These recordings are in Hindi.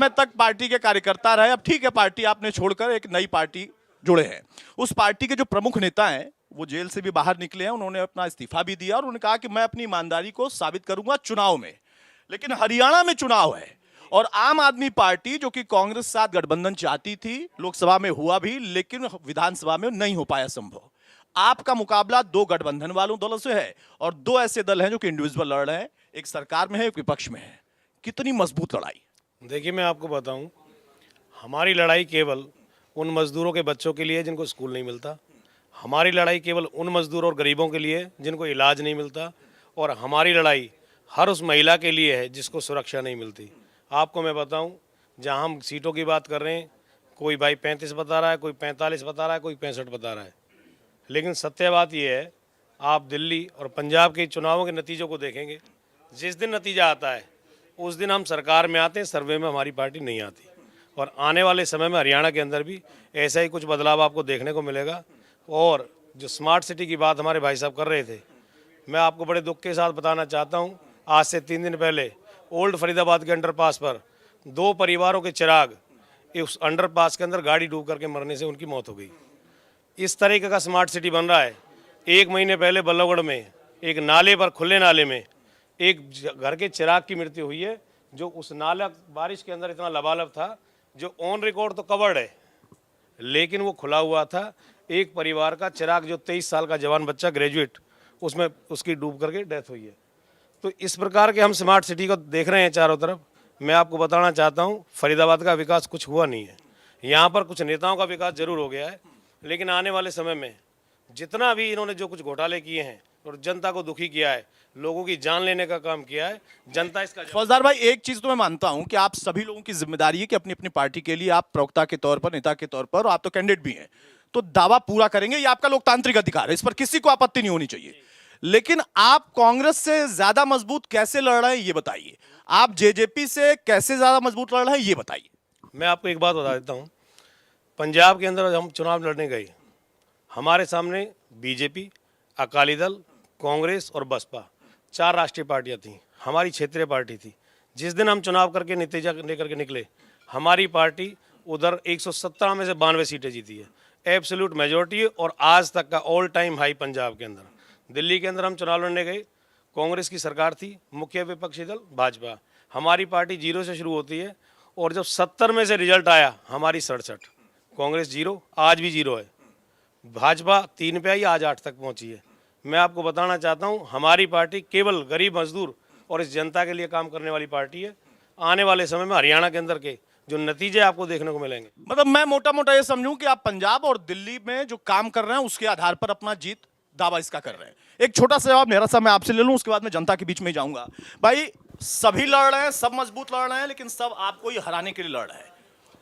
में तक पार्टी के कार्यकर्ता रहे, अब ठीक है पार्टी आपने छोड़कर एक नई पार्टी जुड़े हैं। उस पार्टी के जो प्रमुख नेता हैं वो जेल से भी बाहर निकले हैं, उन्होंने अपना इस्तीफा भी दिया और उन्होंने कहा कि मैं अपनी ईमानदारी को साबित करूंगा चुनाव में। लेकिन हरियाणा में चुनाव है और आम आदमी पार्टी जो कि कांग्रेस के साथ गठबंधन चाहती थी, लोकसभा में हुआ भी लेकिन विधानसभा में नहीं हो पाया संभव। आपका मुकाबला दो गठबंधन वालों दलों से है और दो ऐसे दल हैं जो कि इंडिविजुअल लड़ रहे हैं, एक सरकार में है एक विपक्ष में है। कितनी मजबूत लड़ाई? देखिए, मैं आपको बताऊं, हमारी लड़ाई केवल उन मजदूरों के बच्चों के लिए जिनको स्कूल नहीं मिलता, हमारी लड़ाई केवल उन मजदूरों और गरीबों के लिए जिनको इलाज नहीं मिलता, और हमारी लड़ाई हर उस महिला के लिए है जिसको सुरक्षा नहीं मिलती। आपको मैं बताऊं, जहां हम सीटों की बात कर रहे हैं, कोई भाई 35 बता रहा है, कोई 45 बता रहा है, कोई 65 बता रहा है, लेकिन सत्य बात यह है, आप दिल्ली और पंजाब के चुनावों के नतीजों को देखेंगे, जिस दिन नतीजा आता है उस दिन हम सरकार में आते हैं, सर्वे में हमारी पार्टी नहीं आती। और आने वाले समय में हरियाणा के अंदर भी ऐसा ही कुछ बदलाव आपको देखने को मिलेगा। और जो स्मार्ट सिटी की बात हमारे भाई साहब कर रहे थे, मैं आपको बड़े दुख के साथ बताना चाहता हूं, आज से 3 दिन पहले ओल्ड फरीदाबाद के अंडरपास पर 2 परिवारों के चिराग उस अंडरपास के अंदर गाड़ी डूब करके मरने से उनकी मौत हो गई। इस तरीके का स्मार्ट सिटी बन रहा है। 1 महीने पहले बल्लभगढ़ में एक नाले पर, खुले नाले में एक घर के चिराग की मृत्यु हुई है, जो उस नाला बारिश के अंदर इतना लबालब था, जो ऑन रिकॉर्ड तो कवर्ड है लेकिन वो खुला हुआ था। एक परिवार का चिराग, जो 23 साल का जवान बच्चा ग्रेजुएट, उसमें उसकी डूब करके डेथ हुई है। तो इस प्रकार के हम स्मार्ट सिटी को देख रहे हैं चारों तरफ। मैं आपको बताना चाहता हूं, फरीदाबाद का विकास कुछ हुआ नहीं है। यहाँ पर कुछ नेताओं का विकास जरूर हो गया है, लेकिन आने वाले समय में जितना भी इन्होंने जो कुछ घोटाले किए हैं और जनता को दुखी किया है, लोगों की जान लेने का काम किया है, जनता इसका फौजदार भाई, एक चीज तो मैं मानता हूं कि आप सभी लोगों की जिम्मेदारी है कि अपनी अपनी पार्टी के लिए आप प्रवक्ता के तौर पर, नेता के तौर पर, और आप तो कैंडिडेट भी हैं, तो दावा पूरा करेंगे, ये आपका लोकतांत्रिक अधिकार है, इस पर किसी को आपत्ति नहीं होनी चाहिए। लेकिन आप कांग्रेस से ज्यादा मजबूत कैसे लड़ रहे हैं ये बताइए, आप जेजेपी से कैसे ज्यादा मजबूत लड़ रहे हैं ये बताइए। मैं आपको एक बात बता देता हूँ, पंजाब के अंदर हम चुनाव लड़ने गए, हमारे सामने बीजेपी, अकाली दल, कांग्रेस और बसपा 4 राष्ट्रीय पार्टियां थीं। हमारी क्षेत्रीय पार्टी थी। जिस दिन हम चुनाव करके नतीजा लेकर के निकले, हमारी पार्टी उधर 117 में से 92 सीटें जीती है, एब्सोल्यूट मेजोरिटी, और आज तक का ऑल टाइम हाई पंजाब के अंदर। दिल्ली के अंदर हम चुनाव लड़ने गए, कांग्रेस की सरकार थी, मुख्य विपक्षी दल भाजपा। हमारी पार्टी 0 से शुरू होती है और जब 70 में से रिजल्ट आया, हमारी 67, कांग्रेस 0, आज भी 0 है, भाजपा 3 पे आई, आज 8 तक पहुंची है। मैं आपको बताना चाहता हूं, हमारी पार्टी केवल गरीब मजदूर और इस जनता के लिए काम करने वाली पार्टी है। आने वाले समय में हरियाणा के अंदर के जो नतीजे आपको देखने को मिलेंगे, मतलब मैं मोटा मोटा ये समझूं कि आप पंजाब और दिल्ली में जो काम कर रहे हैं उसके आधार पर अपना जीत दावा इसका कर रहे हैं। एक छोटा सा जवाब मेरा सा मैं आपसे ले लूं, उसके बाद मैं जनता के बीच में जाऊंगा। भाई, सभी लड़ रहे हैं, सब मजबूत लड़ रहे हैं, लेकिन सब आपको ही हराने के लिए लड़ रहे हैं।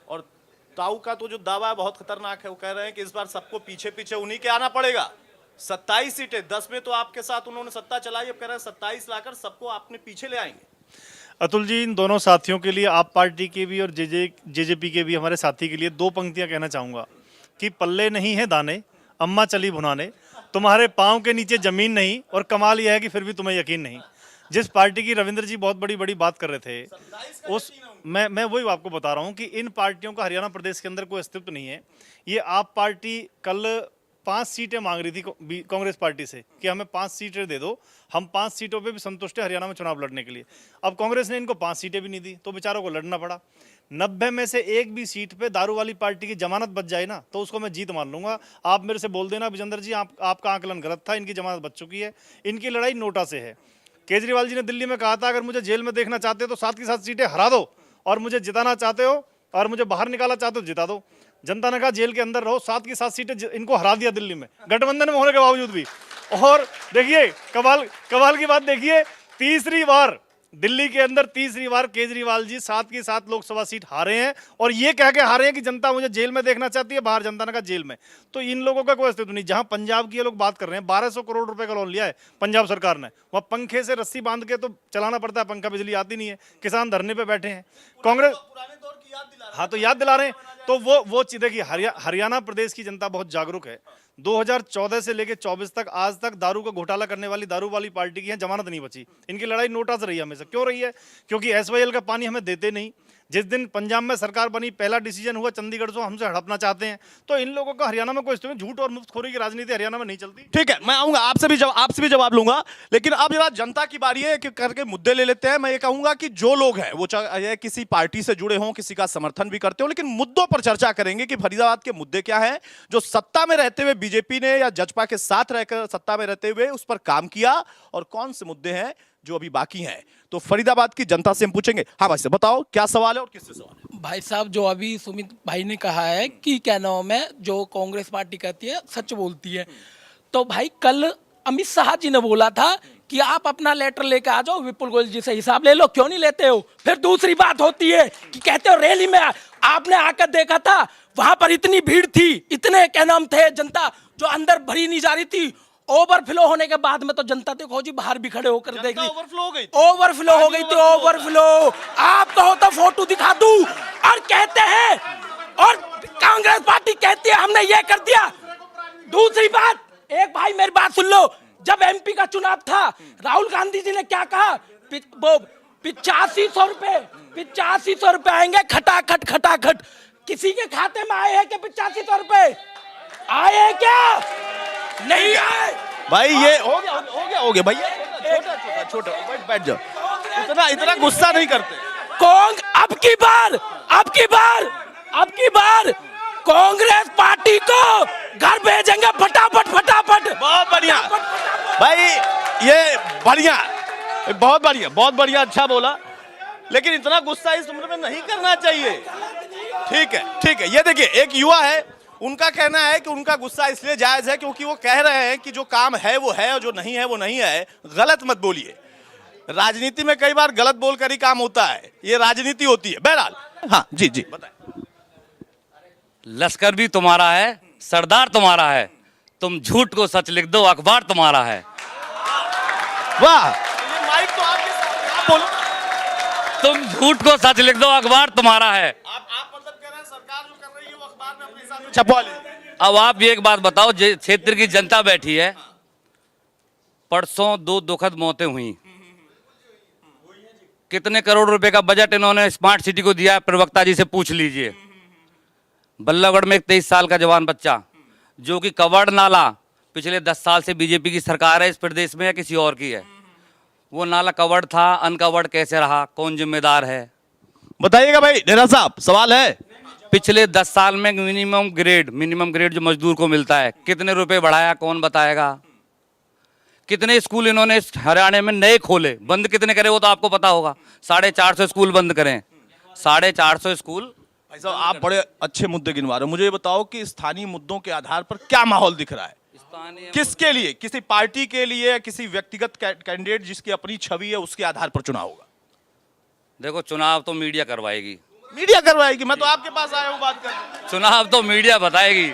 और ताऊ का तो जो दावा है बहुत खतरनाक है, वो कह रहे हैं कि इस बार सबको पीछे पीछे उन्हीं के आना पड़ेगा। 27 सीटें, 10 में तो आपके साथ उन्होंने सत्ता चलाई, अब कह रहे हैं 27 लाकर सबको आपने पीछे ले आएंगे। अतुल जी, इन दोनों साथियों के लिए, आप पार्टी के भी और जेजेपी के भी हमारे साथी के लिए 2 पंक्तियां कहना चाहूँगा कि पल्ले नहीं है दाने, अम्मा चली भुनाने, तुम्हारे पाँव के नीचे जमीन नहीं, और कमाल यह है कि फिर भी तुम्हें यकीन नहीं। जिस पार्टी की रविंद्र जी बहुत बड़ी बड़ी बात कर रहे थे, उस मैं वही आपको बता रहा हूँ कि इन पार्टियों का हरियाणा प्रदेश के अंदर कोई अस्तित्व नहीं है। ये आप पार्टी कल 5 सीटें मांग रही थी कांग्रेस पार्टी से कि हमें 5 सीटें दे दो, हम 5 सीटों पे भी संतुष्ट है हरियाणा में चुनाव लड़ने के लिए। अब कांग्रेस ने इनको 5 सीटें भी नहीं दी, तो बेचारों को लड़ना पड़ा। 90 में से एक भी सीट पे दारू वाली पार्टी की जमानत बच जाए ना, तो उसको मैं जीत मान लूंगा। आप मेरे से बोल देना विजेंद्र जी, आपका आकलन गलत था, इनकी जमानत बच चुकी है। इनकी लड़ाई नोटा से है। केजरीवाल जी ने दिल्ली में कहा था, अगर मुझे जेल में देखना चाहते हो तो 7 की 7 सीटें हरा दो, और मुझे जिताना चाहते हो और मुझे बाहर निकालना चाहते हो जिता दो। जनता ने कहा जेल के अंदर रहो, 7 की 7 सीटें इनको हरा दिया दिल्ली में, गठबंधन में होने के बावजूद भी। और देखिए कमाल की बात देखिए, तीसरी बार दिल्ली के अंदर, तीसरी बार केजरीवाल जी 7 की 7 लोकसभा सीट हारे हैं, और ये कह के हारे हैं कि जनता मुझे जेल में देखना चाहती है, बाहर जनता ने कहा जेल में। तो इन लोगों का कोई अस्तित्व नहीं। जहां पंजाब की ये लोग बात कर रहे हैं, 1200 करोड़ रुपए का लोन लिया है पंजाब सरकार ने, वहां पंखे से रस्सी बांध के तो चलाना पड़ता है पंखा, बिजली आती नहीं है, किसान धरने पे बैठे हैं। कांग्रेस हाँ तो याद दिला रहे हैं। तो वो चीज देखिए, हरियाणा प्रदेश की जनता बहुत जागरूक है। 2014 से लेकर 24 तक आज तक दारू का घोटाला करने वाली दारू वाली पार्टी की है जमानत नहीं बची। इनकी लड़ाई नोटा से रही है हमेशा। क्यों रही है? क्योंकि एसवाईएल का पानी हमें देते नहीं, जिस दिन पंजाब में सरकार बनी पहला डिसीजन हुआ चंडीगढ़ से हमसे हड़पना चाहते हैं, तो इन लोगों का हरियाणा में कोई झूठ और मुफ्तखोरी की राजनीति हरियाणा में नहीं चलती। ठीक है, मैं आऊंगा आपसे भी जवाब लूंगा, लेकिन अब जरा जनता की बारी है कि करके मुद्दे ले लेते हैं। मैं ये कहूंगा कि जो लोग हैं वो चाहे किसी पार्टी से जुड़े हों, किसी का समर्थन भी करते हो, लेकिन मुद्दों पर चर्चा करेंगे कि फरीदाबाद के मुद्दे क्या हैं जो सत्ता में रहते हुए बीजेपी ने या जजपा के साथ रहकर सत्ता में रहते हुए उस पर काम किया, और कौन से मुद्दे हैं जो अभी बाकी हैं। तो फरीदाबाद की जनता से हम पूछेंगे। हाँ भाई से बताओ क्या सवाल है और किससे सवाल है? भाई साहब, जो अभी सुमित भाई ने कहा है कि क्या नाम है, जो कांग्रेस पार्टी कहती है सच बोलती है, तो भाई कल अमित शाह जी ने बोला था कि आप अपना लेटर लेके आ जाओ, विपुल गोयल जी से हिसाब ले लो, क्यों नहीं लेते हो? फिर दूसरी बात होती है कि कहते हो रैली में आपने आकर देखा था, वहां पर इतनी भीड़ थी, इतने क्या नाम थे, जनता जो अंदर भरी नहीं जा रही थी। ओवरफ्लो होने के बाद में तो जनता देखो जी बाहर भी खड़े होकर देख ली, ओवरफ्लो हो गई ओवरफ्लो हो गई थी, ओवरफ्लो। आपको होता फोटो दिखा दूं, और कहते हैं, और कांग्रेस पार्टी कहती है हमने ये कर दिया। दूसरी बात, एक भाई मेरी बात सुन लो, जब एमपी का चुनाव था राहुल गांधी जी ने क्या कहा, 8500 रुपए आएंगे खटाखट खटाखट। किसी के खाते में आए हैं क्या 8500 रुपए? आए हैं क्या? नहीं आए भाई। ये हो गया भैया, छोटा बैठ जाओ, इतना गुस्सा नहीं करते। अब की बार कांग्रेस पार्टी को घर भेजेंगे फटाफट। बहुत बढ़िया भाई, ये बढ़िया, बहुत बढ़िया, अच्छा बोला, लेकिन इतना गुस्सा इस उम्र में नहीं करना चाहिए। ठीक है, ये देखिए एक युवा है, उनका कहना है कि उनका गुस्सा इसलिए जायज है क्योंकि वो कह रहे हैं कि जो काम है वो है और जो नहीं है वो नहीं है। गलत मत बोलिए, राजनीति में कई बार गलत बोलकर ही काम होता है, ये राजनीति होती है। बहरहाल हाँ जी बताएं। लश्कर भी तुम्हारा है, सरदार तुम्हारा है, तुम झूठ को सच लिख दो, अखबार तुम्हारा है। वाह, ये माइक तो आपके साथ, आप बोलो। तुम झूठ को सच लिख दो, अखबार तुम्हारा है। आप मतलब कह रहे हैं सरकार जो कर रही है वो अखबार में अपने हिसाब से छपवा ले। अब आप ये एक बात बताओ, क्षेत्र की जनता बैठी है, परसों 2 दुखद मौतें हुई, कितने करोड़ रुपए का बजट इन्होंने स्मार्ट सिटी को दिया है, प्रवक्ता जी से पूछ लीजिए। बल्लभगढ़ में एक 23 साल का जवान बच्चा, जो कि कवर्ड नाला पिछले 10 साल से बीजेपी की सरकार है इस प्रदेश में या किसी और की है, वो नाला कवर्ड था, अनकवर्ड कैसे रहा, कौन जिम्मेदार है? बताइएगा भाई डेरा साहब, सवाल है। पिछले 10 साल में मिनिमम ग्रेड जो मजदूर को मिलता है, कितने रुपए बढ़ाया, कौन बताएगा? कितने स्कूल इन्होंने हरियाणा में नए खोले, बंद कितने करे वो तो आपको पता होगा। 450 स्कूल बंद करें, 450 स्कूल। भाई साहब, आप बड़े अच्छे मुद्दे गिनवा रहे हो, मुझे ये बताओ कि स्थानीय मुद्दों के आधार पर क्या माहौल दिख रहा है? किसके लिए? किसी पार्टी के लिए या किसी व्यक्तिगत कैंडिडेट जिसकी अपनी छवि है उसके आधार पर चुनाव होगा? देखो, चुनाव तो मीडिया करवाएगी। मीडिया करवाएगी? मैं तो आपके पास आया हूँ बात करने। चुनाव तो मीडिया बताएगी,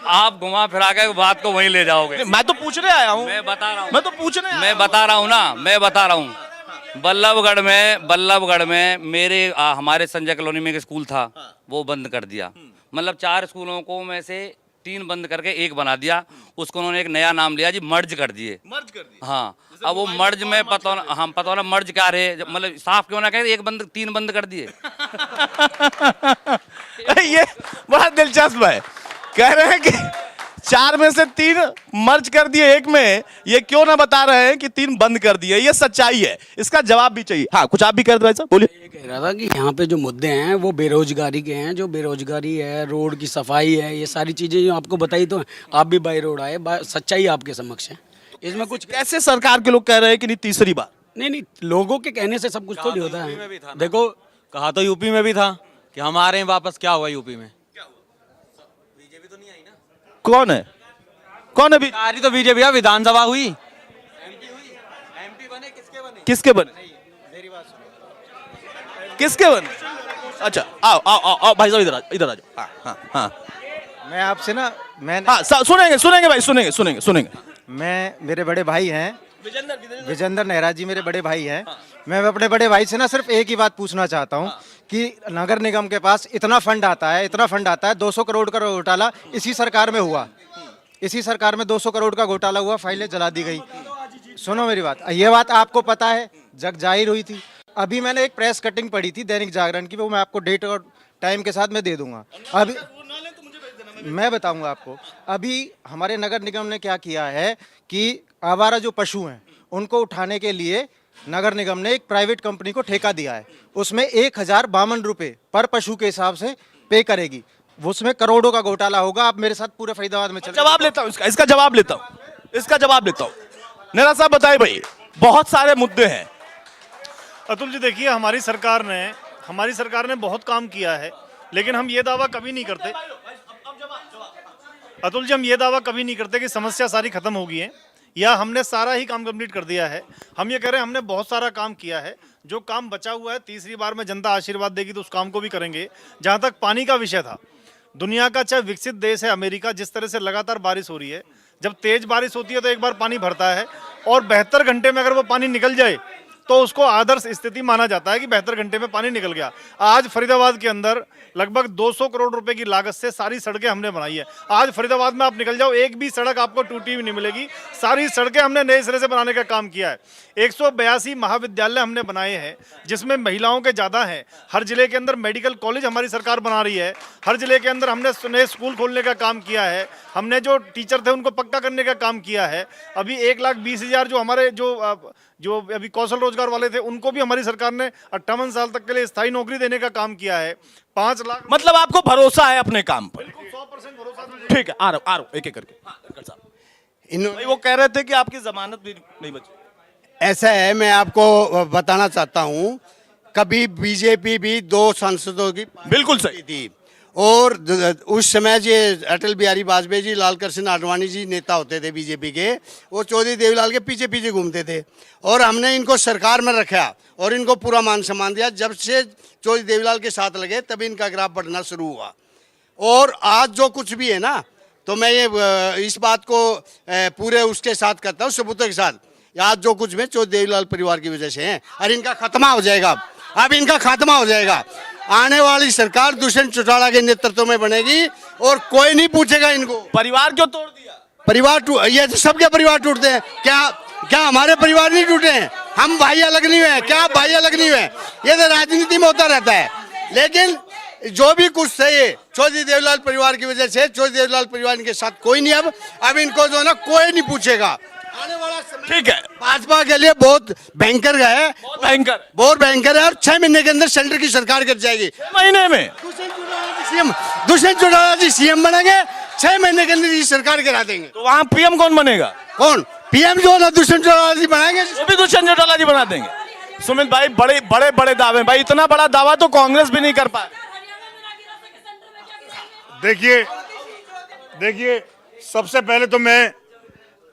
आप घुमा फिरा के बात को वहीं ले जाओगे। मैं तो पूछने आया हूँ, मैं बता रहा हूँ, मैं बता रहा हूँ। बल्लभगढ़ में हमारे संजय कॉलोनी में एक स्कूल था, वो बंद कर दिया। मतलब 4 स्कूलों को में से 3 बंद करके 1 बना दिया, उसको उन्होंने एक नया नाम लिया जी, मर्ज कर दिए। हाँ, अब वो मर्ज में पता ना मर्ज क्या रहे, मतलब साफ क्यों ना कहे, 3 बंद कर दिए। ये बड़ा दिलचस्प है, कह रहे हैं कि 4 में से 3 मर्ज कर दिए 1 में, ये क्यों ना बता रहे हैं कि 3 बंद कर दिए। ये सच्चाई है, इसका जवाब भी चाहिए। हाँ, कुछ आप भी कह रहे थे, बोलिए। ये कह रहा था कि यहाँ पे जो मुद्दे हैं वो बेरोजगारी के हैं, जो बेरोजगारी है, रोड की सफाई है, ये सारी चीजें जो आपको बताई, तो आप भी बाई रोड आए, सच्चाई आपके समक्ष है। इसमें कुछ कैसे सरकार के लोग कह रहे हैं कि नहीं तीसरी बार? नहीं, लोगों के कहने से सब कुछ थोड़ी होता है। देखो, कहा तो यूपी में भी था कि हम आ रहे हैं वापस, क्या हुआ यूपी में? बीजेपी तो नहीं आई ना। कौन है आ रही तो बीजेपी, विधानसभा हुई, एमपी बने, किसके बने? अच्छा, आओ भाई साहब, इधर आ जाओ। हाँ, मैं आपसे ना, सुनेंगे भाई, सुनेंगे। मेरे बड़े भाई हैं विजेंद्र नेहरा जी, मेरे बड़े भाई हैं। मैं अपने बड़े भाई से ना सिर्फ एक ही बात पूछना चाहता हूँ कि नगर निगम के पास इतना फंड आता है, 200 करोड़ का घोटाला इसी सरकार में हुआ, 200 करोड़ का घोटाला हुआ, फाइलें जला दी गई। सुनो मेरी बात, ये बात आपको पता है, जग जाहिर हुई थी। अभी मैंने एक प्रेस कटिंग पढ़ी थी दैनिक जागरण की, वो मैं आपको डेट और टाइम के साथ मैं दे दूंगा। अभी मैं बताऊंगा आपको। अभी हमारे नगर निगम ने क्या किया है कि आवारा जो पशु हैं उनको उठाने के लिए नगर निगम ने एक प्राइवेट कंपनी को ठेका दिया है। उसमें 1052 रुपये पर पशु के हिसाब से पे करेगी। उसमें करोड़ों का घोटाला होगा। आप मेरे साथ पूरे फरीदाबाद में चले। जवाब लेता हूँ इसका जवाब लेता हूँ, इसका जवाब लेता हूँ। नेहरा साहब बताइए भाई, बहुत सारे मुद्दे हैं। अतुल जी देखिए, हमारी सरकार ने बहुत काम किया है, लेकिन हम ये दावा कभी नहीं करते, अतुल जी हम ये दावा कभी नहीं करते कि समस्या सारी खत्म हो गई है या हमने सारा ही काम कंप्लीट कर दिया है। हम ये कह रहे हैं हमने बहुत सारा काम किया है। जो काम बचा हुआ है, तीसरी बार में जनता आशीर्वाद देगी तो उस काम को भी करेंगे। जहाँ तक पानी का विषय था, दुनिया का चाहे विकसित देश है अमेरिका, जिस तरह से लगातार बारिश हो रही है, जब तेज बारिश होती है तो एक बार पानी भरता है और 72 घंटे में अगर वो पानी निकल जाए तो उसको आदर्श स्थिति माना जाता है कि 72 घंटे में पानी निकल गया। आज फरीदाबाद के अंदर लगभग 200 करोड़ रुपए की लागत से सारी सड़कें हमने बनाई है। आज फरीदाबाद में आप निकल जाओ, एक भी सड़क आपको टूटी हुई नहीं मिलेगी। सारी सड़कें हमने नए सिरे से बनाने का काम किया है। 182 महाविद्यालय हमने बनाए हैं जिसमें महिलाओं के ज़्यादा हैं। हर जिले के अंदर मेडिकल कॉलेज हमारी सरकार बना रही है। हर जिले के अंदर हमने नए स्कूल खोलने का काम किया है। हमने जो टीचर थे उनको पक्का करने का काम किया है। अभी 1,20,000 जो हमारे जो अभी कौशल रोजगार वाले थे उनको भी हमारी सरकार ने 58 साल तक के लिए स्थायी नौकरी देने का काम किया है। 5 लाख, मतलब आपको भरोसा है अपने काम पर? 100% भरोसा। ठीक है, आ रहा हूं एक एक करके। हाँ, डॉक्टर साहब, भाई वो कह रहे थे कि आपकी जमानत भी नहीं बची। ऐसा है, मैं आपको बताना चाहता हूं, कभी बीजेपी भी 2 सांसदों की बिल्कुल सही थी और उस समय ये अटल बिहारी वाजपेयी जी, लाल कृष्ण आडवाणी जी नेता होते थे बीजेपी के, वो चौधरी देवीलाल के पीछे पीछे घूमते थे और हमने इनको सरकार में रखा और इनको पूरा मान सम्मान दिया। जब से चौधरी देवीलाल के साथ लगे तभी इनका ग्राफ बढ़ना शुरू हुआ। और आज जो कुछ भी है ना, तो मैं ये इस बात को पूरे उसके साथ करता हूँ, सबूतों के साथ। आज जो कुछ भी चौधरी देवीलाल परिवार की वजह से है और इनका खात्मा हो जाएगा। अब इनका खात्मा हो जाएगा। आने वाली सरकार दुष्यंत चौटाला के नेतृत्व में बनेगी और कोई नहीं पूछेगा इनको। परिवार क्यों तोड़ दिया? परिवार ये तो सबके परिवार टूटते हैं। क्या हमारे परिवार नहीं टूटे हैं? हम भाई अलग नहीं हुए? क्या भाई अलग नहीं हुए? ये तो राजनीति में होता रहता है। लेकिन जो भी कुछ सही है चौधरी देवीलाल परिवार की वजह से, चौधरी देवीलाल परिवार के साथ कोई नहीं। अब इनको जो है ना कोई नहीं पूछेगा। आने वाला समय ठीक है, भाजपा के लिए बहुत भयंकर है, बहुत भयंकर है। और 6 महीने के अंदर सेंटर की सरकार गिर जाएगी। 6 महीने में दुष्यंत चौटाला जी सीएम बनेंगे, 6 महीने के अंदर ये सरकार गिरा देंगे। तो वहाँ पीएम कौन बनेगा? कौन पीएम? जो ना दुष्यंत चौटाला जी बनाएंगे, वो भी दुष्यंत चौटाला जी बना देंगे। सुमित भाई, बड़े बड़े बड़े दावे भाई, इतना बड़ा दावा तो कांग्रेस भी नहीं कर पाए। देखिए सबसे पहले तो मैं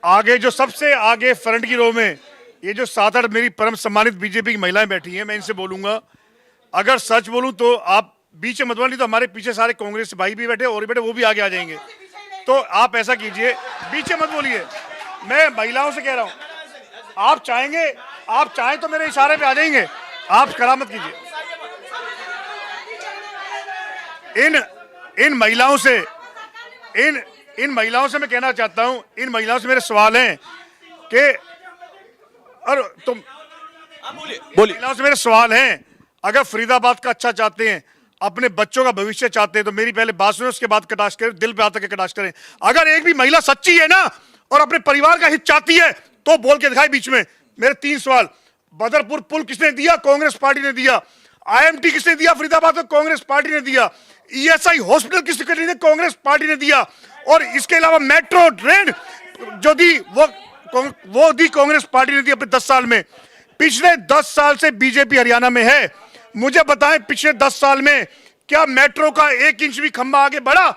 आगे जो सबसे आगे फ्रंट की रो में ये जो 7-8 मेरी परम सम्मानित बीजेपी की महिलाएं बैठी हैं, मैं इनसे बोलूंगा, अगर सच बोलूं तो आप बीच में मत बोलिए। तो हमारे पीछे सारे कांग्रेस भाई भी बैठे और बैठे, वो भी आगे आ जाएंगे। तो आप ऐसा कीजिए, बीच में मत बोलिए। मैं महिलाओं से कह रहा हूं, आप चाहें तो मेरे इशारे पे आ जाएंगे। आप करामत कीजिए। इन महिलाओं से मैं कहना चाहता हूं, इन महिलाओं से मेरे सवाल हैं कि और तुम बोलिए। महिलाओं से मेरे सवाल हैं, अगर फरीदाबाद का अच्छा चाहते हैं, अपने बच्चों का भविष्य चाहते हैं, तो मेरी पहले बात सुने, उसके बाद कटाक्ष करें, दिल पे आकर के कटाक्ष करें। अगर एक भी महिला सच्ची है ना और अपने परिवार का हित चाहती है तो बोल के दिखाए बीच में। मेरे 3 सवाल, बदरपुर पुल किसने दिया? कांग्रेस पार्टी ने दिया। IMT किसने दिया फरीदाबाद को? कांग्रेस पार्टी ने दिया। ESI हॉस्पिटल किसने दिया? कांग्रेस पार्टी ने दिया। और इसके अलावा मेट्रो ट्रेन जो दी वो दी कांग्रेस पार्टी ने दी अपने 10 साल में। पिछले 10 साल से बीजेपी हरियाणा में है। मुझे बताएं, पिछले 10 साल में क्या मेट्रो का 1 इंच भी खंभा आगे बढ़ा?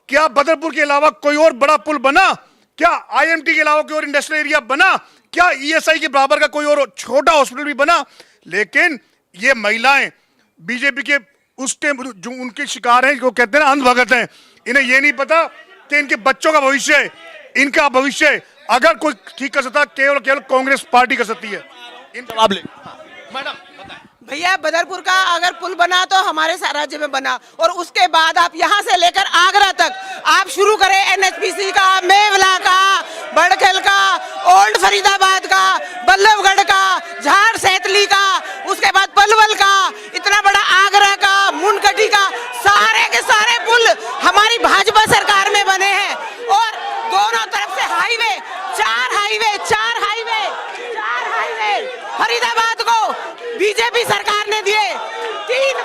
क्या बदरपुर के अलावा कोई और बड़ा पुल बना? क्या IMT के अलावा कोई और इंडस्ट्रियल एरिया बना? क्या ESI के बराबर का कोई और छोटा हॉस्पिटल भी बना? लेकिन ये महिलाएं बीजेपी के उसके जो उनके शिकार हैं, जो कहते हैं ना अंधभगत हैं, इन्हें ये नहीं पता कि इनके बच्चों का भविष्य, इनका भविष्य अगर कोई ठीक कर सकता केवल कांग्रेस पार्टी कर सकती है। जवाब ले मैडम। भैया बदरपुर का अगर पुल बना तो हमारे राज्य में बना, और उसके बाद आप यहाँ से लेकर आगरा तक आप शुरू करें एनएचपीसी का, मेवला का, बड़खेल का, ओल्ड फरीदाबाद का, बल्लभगढ़ का, झाड़ सैतली का, उसके बाद पलवल का, इतना बड़ा आगरा का, मुनकटी का, सारे के सारे पुल हमारी भाजपा सरकार में बने हैं। और दोनों तरफ से हाईवे, चार हाईवे फरीदाबाद को बीजेपी सरकार ने दिए। 3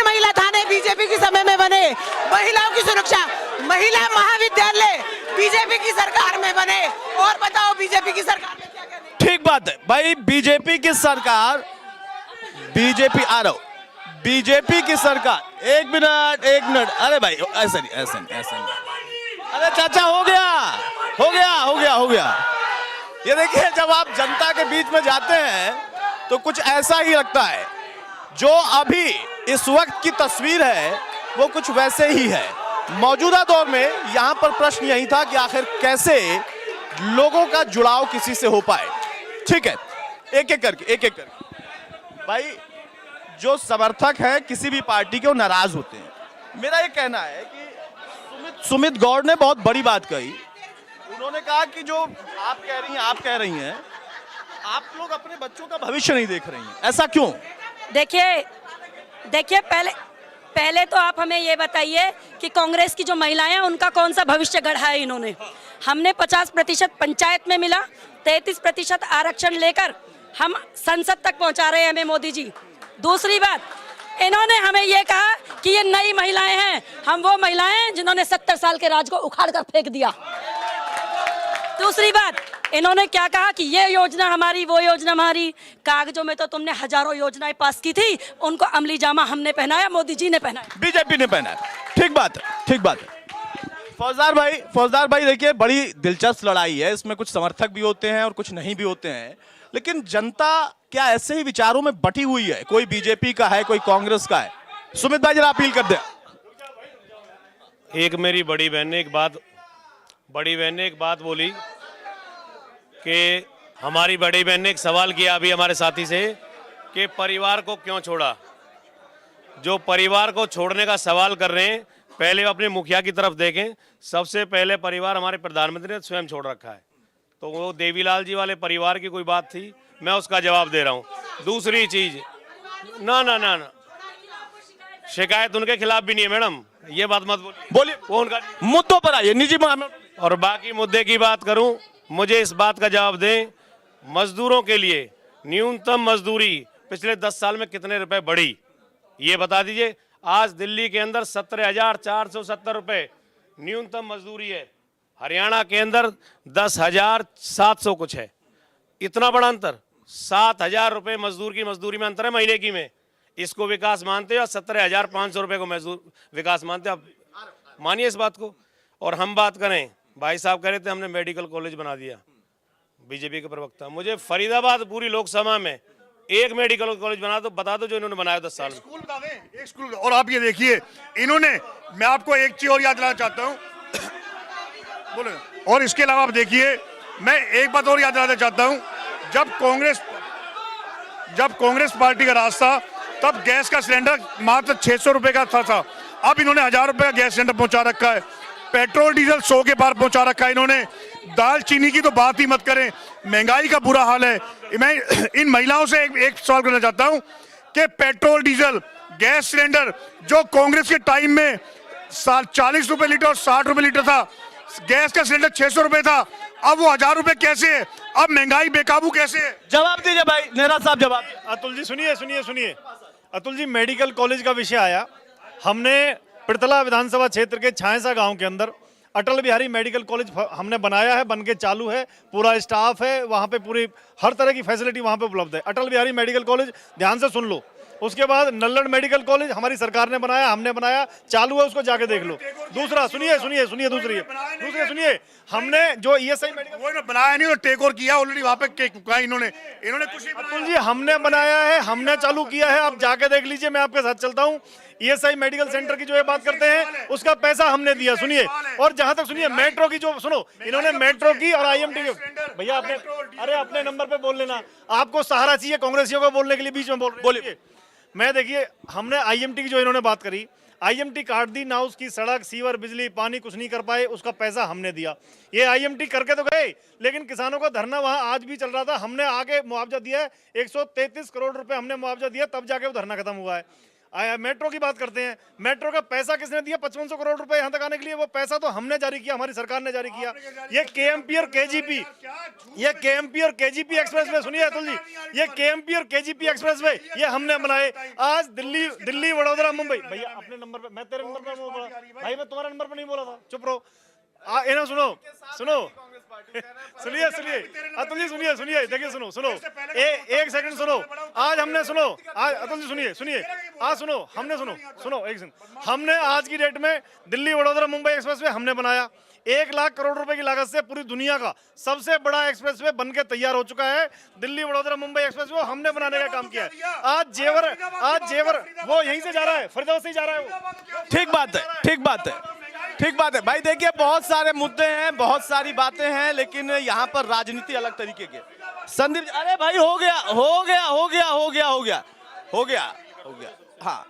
महिला थाने बीजेपी के समय में बने। महिलाओं की सुरक्षा, महिला महाविद्यालय बीजेपी की सरकार में बने। और बताओ बीजेपी की सरकार ने क्या क्या नहीं। ठीक बात है भाई, बीजेपी की सरकार, बीजेपी आ रहा हूं, बीजेपी की सरकार। एक मिनट, अरे भाई ऐसा नहीं। अरे चाचा हो गया। ये देखिए, जब आप जनता के बीच में जाते हैं तो कुछ ऐसा ही लगता है। जो अभी इस वक्त की तस्वीर है वो कुछ वैसे ही है। मौजूदा दौर में यहाँ पर प्रश्न यही था कि आखिर कैसे लोगों का जुड़ाव किसी से हो पाए। ठीक है, एक एक करके भाई, जो समर्थक हैं किसी भी पार्टी के वो नाराज होते हैं। मेरा ये कहना है कि सुमित गौड़ ने बहुत बड़ी बात कही। उन्होंने कहा कि जो आप कह रही हैं, आप लोग अपने बच्चों का भविष्य नहीं देख रही हैं। ऐसा क्यों? देखिए पहले तो आप हमें ये बताइए कि कांग्रेस की जो महिलाएं हैं उनका कौन सा भविष्य गढ़ा है इन्होंने। हमने 50% पंचायत में मिला, 33% आरक्षण लेकर हम संसद तक पहुंचा रहे हैं हमें मोदी जी। दूसरी बात, इन्होंने हमें ये कहा कि ये नई महिलाएं हैं। हम वो महिलाएं हैं जिन्होंने 70 साल के राज को उखाड़ कर फेंक दिया। दूसरी बात, इन्होंने क्या कहा कि ये योजना हमारी, वो योजना हमारी। कागजों में तो तुमने हजारों योजनाएं पास की थी, उनको अमली जामा हमने पहनाया, मोदी जी ने पहनाया, बीजेपी ने पहनाया। ठीक बात है। फौजदार भाई देखिए, बड़ी दिलचस्प लड़ाई है। इसमें कुछ समर्थक भी होते हैं और कुछ नहीं भी होते हैं, लेकिन जनता क्या ऐसे ही विचारों में बटी हुई है? कोई बीजेपी का है, कोई कांग्रेस का है। सुमित भाई जरा अपील कर दे। एक मेरी बड़ी बहन ने एक बात बोली कि हमारी बड़ी बहन ने एक सवाल किया अभी हमारे साथी से कि परिवार को क्यों छोड़ा। जो परिवार को छोड़ने का सवाल कर रहे हैं, पहले अपने मुखिया की तरफ देखें। सबसे पहले परिवार हमारे प्रधानमंत्री ने स्वयं छोड़ रखा है। तो वो देवीलाल जी वाले परिवार की कोई बात थी, मैं उसका जवाब दे रहा हूँ। दूसरी चीज, ना शिकायत उनके खिलाफ भी नहीं है मैडम, ये बात मत बोलिए। वो उनका मुद्दों पर आइए, निजी मामलों। और बाकी मुद्दे की बात करूं, मुझे इस बात का जवाब दें, मजदूरों के लिए न्यूनतम मजदूरी पिछले 10 साल में कितने रुपए बढ़ी, ये बता दीजिए। आज दिल्ली के अंदर 17,470 रुपए न्यूनतम मजदूरी है, हरियाणा के अंदर 10,700 कुछ है। इतना बड़ा अंतर, 7,000 रुपए मजदूर की मजदूरी में अंतर है महीने की में। इसको विकास मानते हो? 17,500 रुपए को मजदूर विकास मानते हो? आप मानिए इस बात को। और हम बात करें, भाई साहब कह रहे थे हमने मेडिकल कॉलेज बना दिया, बीजेपी के प्रवक्ता। मुझे फरीदाबाद पूरी लोकसभा में एक मेडिकल कॉलेज बता दो जो इन्होंने बनाया 10 साल में। स्कूल बता दें, एक स्कूल। और आप ये देखिए, इन्होंने, मैं आपको एक चीज और याद दिलाना चाहता हूँ बोले। और इसके अलावा आप देखिए, मैं एक बात और याद दिलाना चाहता हूँ, जब कांग्रेस पार्टी का राज था तब गैस का सिलेंडर मात्र 600 रुपए का था। अब इन्होंने 1000 रुपए का गैस सिलेंडर पहुंचा रखा है। पेट्रोल डीजल 100 के पार पहुंचा रखा है इन्होंने। दाल चीनी की तो बात ही मत करें, महंगाई का बुरा हाल है। मैं इन महिलाओं से एक सवाल करना चाहता हूं कि पेट्रोल डीजल गैस सिलेंडर जो कांग्रेस के टाइम में 40 रुपए लीटर और 60 रुपए लीटर था, गैस का सिलेंडर 600 रुपए था, अब वो 1000 रुपए कैसे है? अब महंगाई बेकाबू कैसे है? जवाब दीजिए भाई, नेहरा साहब जवाब। अतुल जी सुनिए। अतुल जी, मेडिकल कॉलेज का विषय आया। हमने पिरतला विधानसभा क्षेत्र के छायसा गांव के अंदर अटल बिहारी मेडिकल कॉलेज हमने बनाया है, बन के चालू है, पूरा स्टाफ है वहाँ पे, पूरी हर तरह की फैसिलिटी वहाँ पे उपलब्ध है। अटल बिहारी मेडिकल कॉलेज, ध्यान से सुन लो, उसके बाद नल्लड़ मेडिकल कॉलेज हमारी सरकार ने बनाया, हमने बनाया, चालू है, उसको जाके देख लो। दूसरा सुनिए सुनिए सुनिए दूसरी सुनिए, हमने जो ईएसआई मेडिकल वो बनाया नहीं, तो टेक ओवर किया ऑलरेडी वहाँ पे इन्होंने कुछ नहीं अतुल जी हमने बनाया है, हमने चालू किया है, आप जाके देख लीजिए, मैं आपके साथ चलता हूँ। ईएसआई मेडिकल सेंटर की जो ये बात करते हैं उसका पैसा हमने दिया, सुनिए। और जहां तक सुनिए मेट्रो की जो सुनो, इन्होंने मेट्रो की और आईएमटी की, भैया आपने अरे अपने नंबर पे बोल लेना, आपको सहारा चाहिए कांग्रेसियों को बोलने के लिए, बीच में बोलिए। मैं देखिए हमने आईएमटी की जो इन्होंने बात करी, आईएमटी काट दी ना, उसकी सड़क सीवर बिजली पानी कुछ नहीं कर पाए, उसका पैसा हमने दिया। ये आईएमटी करके तो गए, लेकिन किसानों का धरना वहां आज भी चल रहा था, हमने आगे मुआवजा दिया है, 133 करोड़ रुपए हमने मुआवजा दिया, तब जाके वो धरना खत्म हुआ है। मेट्रो की बात करते हैं, मेट्रो का पैसा किसने दिया? 5500 करोड़ रुपए यहाँ तक आने के लिए, वो पैसा तो हमने जारी किया, हमारी सरकार ने जारी किया। ये केएमपी और केजीपी, ये केएमपी और केजीपी एक्सप्रेस वे, सुनिए अतुल जी, ये केएमपी और केजीपी एक्सप्रेस वे ये हमने बनाए। आज दिल्ली वडोदरा मुंबई, भैया अपने नंबर पे, मैं तेरे नंबर पे बोल रहा भाई, मैं तुम्हारे नंबर पे नहीं बोला था, चुप रहो। इन्हें सुनो सुनिए अतुल जी, सुनिए देखिए, सुनो एक सेकंड सुनो। आज हमने आज अतुल जी सुनिए आज हमने एक सेकंड, हमने आज की डेट में दिल्ली वडोदरा मुंबई एक्सप्रेसवे हमने बनाया। 1 लाख करोड़ रुपए की लागत से पूरी दुनिया का सबसे बड़ा एक्सप्रेसवे बनके तैयार हो चुका है। दिल्ली वडोदरा मुंबई एक्सप्रेसवे हमने बनाने का काम किया है। आज जेवर वो यहीं से जा रहा है, फरीदाबाद से ही जा रहा है वो। ठीक बात है भाई। देखिए बहुत सारे मुद्दे हैं, बहुत सारी बातें हैं, लेकिन यहाँ पर राजनीति अलग तरीके की। संदीप, अरे भाई हो गया। हाँ,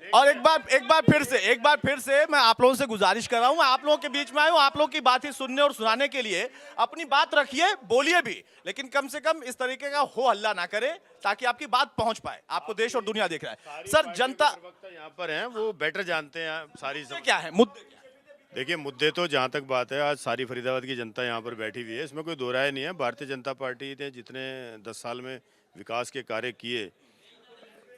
और एक बार फिर से मैं आप लोगों से गुजारिश कर रहा हूँ, आप लोगों के बीच में आया हूँ, आप लोगों की बात ही सुनने और सुनाने के लिए। अपनी बात रखिए, बोलिए भी, लेकिन कम से कम इस तरीके का हो हल्ला ना करें, ताकि आपकी बात पहुंच पाए। आपको देश और दुनिया देख रहा है। सर, जनता यहाँ पर हैं, वो बेटर जानते हैं सारी क्या है मुद्दे। देखिए मुद्दे तो जहाँ तक बात है, आज सारी फरीदाबाद की जनता यहाँ पर बैठी हुई है, इसमें कोई दो राय नहीं है। भारतीय जनता पार्टी ने जितने 10 साल में विकास के कार्य किए,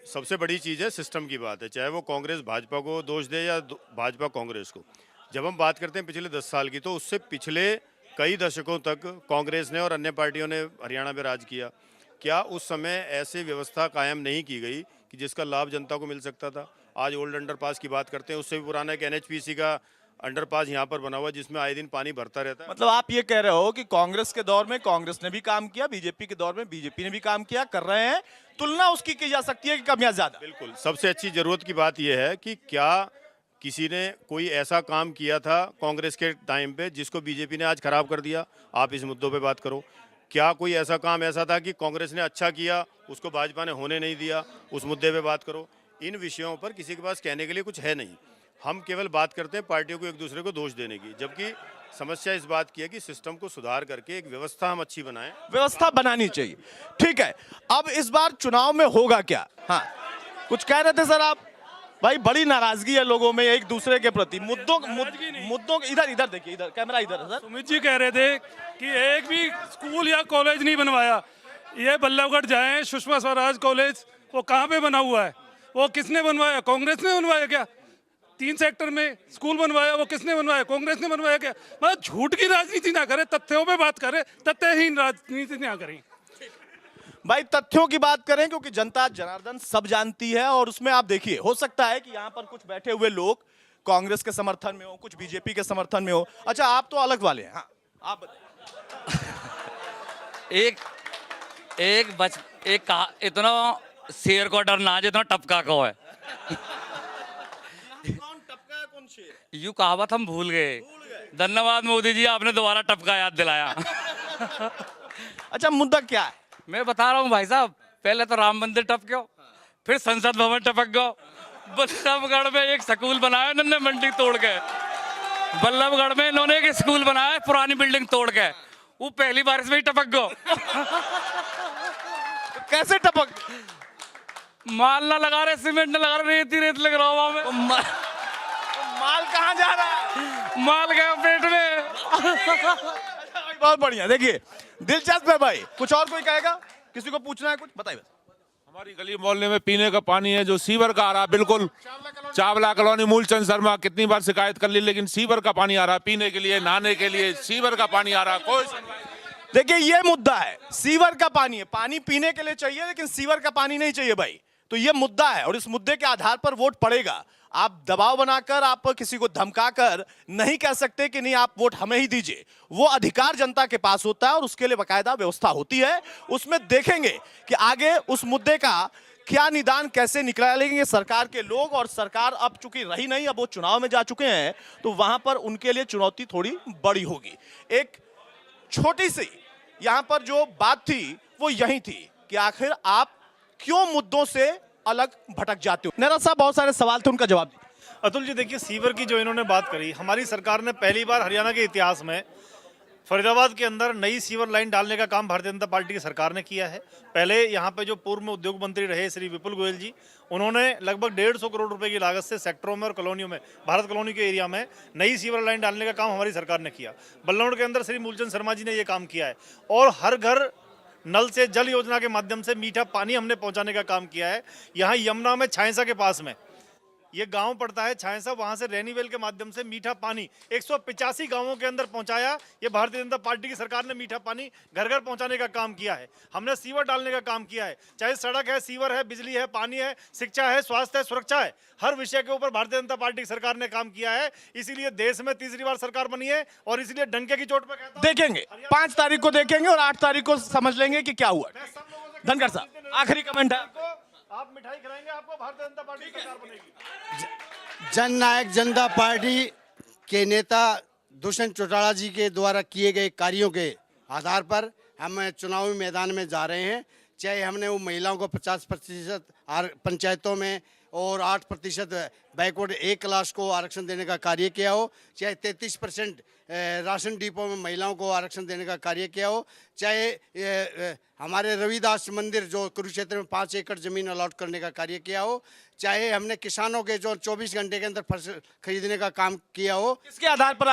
सबसे बड़ी चीज़ है सिस्टम की बात है, चाहे वो कांग्रेस भाजपा को दोष दे या भाजपा कांग्रेस को। जब हम बात करते हैं पिछले 10 साल की, तो उससे पिछले कई दशकों तक कांग्रेस ने और अन्य पार्टियों ने हरियाणा में राज किया। क्या उस समय ऐसी व्यवस्था कायम नहीं की गई कि जिसका लाभ जनता को मिल सकता था? आज ओल्ड अंडरपास की बात करते हैं, उससे भी पुराना एक एनएचपीसी का अंडरपास यहाँ पर बना हुआ है, जिसमें आए दिन पानी भरता रहता है। मतलब आप ये कह रहे हो कि कांग्रेस के दौर में कांग्रेस ने भी काम किया, बीजेपी के दौर में बीजेपी ने भी काम किया, कर रहे हैं, तुलना उसकी की जा सकती है कि कमियां ज्यादा? बिल्कुल, सबसे अच्छी जरूरत की बात यह है कि क्या किसी ने कोई ऐसा काम किया था कांग्रेस के टाइम पे जिसको बीजेपी ने आज खराब कर दिया? आप इस मुद्दों पे बात करो। क्या कोई ऐसा काम ऐसा था कि कांग्रेस ने अच्छा किया, उसको भाजपा ने होने नहीं दिया? उस मुद्दे पे बात करो। इन विषयों पर किसी के पास कहने के लिए कुछ है नहीं। हम केवल बात करते हैं पार्टियों को एक दूसरे को दोष देने की, जबकि समस्या इस बात की है कि सिस्टम को सुधार करके एक व्यवस्था हम अच्छी बनाएं। व्यवस्था बनानी चाहिए, ठीक है। अब इस बार चुनाव में होगा क्या? हाँ, कुछ कह रहे थे सर आप? भाई बड़ी नाराजगी है लोगों में एक दूसरे के प्रति, मुद्दों इधर देखिए, इधर कैमरा इधर है सर। सुमित जी कह रहे थे कि एक भी स्कूल या कॉलेज नहीं बनवाया। ये बल्लभगढ़ जाएं, सुषमा स्वराज कॉलेज, वो कहाँ पे बना हुआ है? वो किसने बनवाया? कांग्रेस ने बनवाया क्या? 3 सेक्टर में स्कूल बनवाया, वो किसने बनवाया? कांग्रेस ने बनवाया क्या? मतलब झूठ की राजनीति ना करें, तथ्यों पे बात करें, तथ्यहीन राजनीति ना करें। भाई तथ्यों की बात करें, क्योंकि जनता जनार्दन सब जानती है। और उसमें आप देखिए, हो सकता है कि यहाँ पर कुछ बैठे हुए लोग कांग्रेस के समर्थन में हो, कुछ बीजेपी के समर्थन में हो। अच्छा, आप तो अलग वाले हैं। हाँ, आप इतना शेर को डरना जितना टपका को है। कौन टपका कौन शेर? यू कहावत हम भूल गए। धन्यवाद मोदी जी, आपने दोबारा टपका याद दिलाया। अच्छा, मुद्दा क्या है? मैं बता रहा हूँ भाई साहब, पहले तो राम मंदिर टप गयो, फिर संसद भवन टपक गयो, बल्लभगढ़ में एक स्कूल बनाया इन्होंने मंडी तोड़ के। बल्लभगढ़ में इन्होंने एक स्कूल बनाया पुरानी बिल्डिंग तोड़ के, वो पहली बारिश में ही टपक गयो। कैसे टपक? माल ना लगा रहे, सीमेंट ना लगा रहे, रेत लग रहा हुआ में। माल कहाँ जा रहा है? माल गया पेट में। बहुत बढ़िया। देखिए दिलचस्प है भाई। कुछ और कोई कहेगा? किसी को पूछना है कुछ? बताइए। हमारी गली मोहल्ले में पीने का पानी है जो सीवर का आ रहा, बिल्कुल चावला कॉलोनी, मूलचंद शर्मा, कितनी बार शिकायत कर ली, लेकिन सीवर का पानी आ रहा पीने के लिए, नहाने के लिए सीवर का पानी आ रहा। कोई देखिए, ये मुद्दा है, सीवर का पानी है, पानी पीने के लिए चाहिए, लेकिन सीवर का पानी नहीं चाहिए भाई। तो ये मुद्दा है और इस मुद्दे के आधार पर वोट पड़ेगा। आप दबाव बनाकर, आप किसी को धमकाकर नहीं कह सकते कि नहीं आप वोट हमें ही दीजिए। वो अधिकार जनता के पास होता है और उसके लिए बाकायदा व्यवस्था होती है। उसमें देखेंगे कि आगे उस मुद्दे का क्या निदान कैसे निकालेंगे सरकार के लोग। और सरकार अब चूंकि रही नहीं, अब वो चुनाव में जा चुके हैं, तो वहां पर उनके लिए चुनौती थोड़ी बड़ी होगी। एक छोटी सी यहां पर जो बात थी वो यही थी कि आखिर आप क्यों मुद्दों से अलग भटक जाते हो। नेहरा साहब, बहुत सारे सवाल थे, उनका जवाब दीजिए। अतुल जी, देखिए सीवर की जो इन्होंने बात करी, हमारी सरकार ने पहली बार हरियाणा के इतिहास में फरीदाबाद के अंदर नई सीवर लाइन डालने का काम भारतीय जनता पार्टी की सरकार ने किया है। पहले यहाँ पे जो पूर्व में उद्योग मंत्री रहे श्री विपुल गोयल जी, उन्होंने लगभग 150 करोड़ रुपए की लागत से सेक्टरों में और कॉलोनियों में, भारत कॉलोनी के एरिया में नई सीवर लाइन डालने का काम हमारी सरकार ने किया। बल्लौड़ के अंदर श्री मूलचंद शर्मा जी ने ये काम किया है और हर घर नल से जल योजना के माध्यम से मीठा पानी हमने पहुंचाने का काम किया है। यहाँ यमुना में छायसा के पास में ये गांव पड़ता है छायसा, वहां से रेनीवेल के माध्यम से मीठा पानी 185 गांवों के अंदर पहुंचाया। ये भारतीय जनता पार्टी की सरकार ने मीठा पानी घर घर पहुंचाने का काम किया है। हमने सीवर डालने का काम किया है, चाहे सड़क है, सीवर है, बिजली है, पानी है, शिक्षा है, स्वास्थ्य है, सुरक्षा है, हर विषय के ऊपर भारतीय जनता पार्टी की सरकार ने काम किया है। इसीलिए देश में तीसरी बार सरकार बनी है और इसलिए डंके की चोट पर कहता हूं, देखेंगे 5 तारीख को देखेंगे और 8 तारीख को समझ लेंगे कि क्या हुआ। धनखड़ साहब, आखिरी कमेंट है। आप मिठाई खिलाएंगे, आपको भारतीय जनता पार्टी की सरकार बनेगी। जननायक जनता पार्टी के नेता दुष्यंत चौटाला जी के द्वारा किए गए कार्यों के आधार पर हम चुनावी मैदान में जा रहे हैं। चाहे हमने वो महिलाओं को 50% पंचायतों में और 8% बैकवर्ड ए क्लास को आरक्षण देने का कार्य किया हो, चाहे 33% राशन डिपो में महिलाओं को आरक्षण देने का कार्य किया हो, चाहे हमारे रविदास मंदिर जो कुरुक्षेत्र में 5 एकड़ जमीन अलॉट करने का कार्य किया हो, चाहे हमने किसानों के जो 24 घंटे के अंदर फसल खरीदने का काम किया हो। इसके आधार पर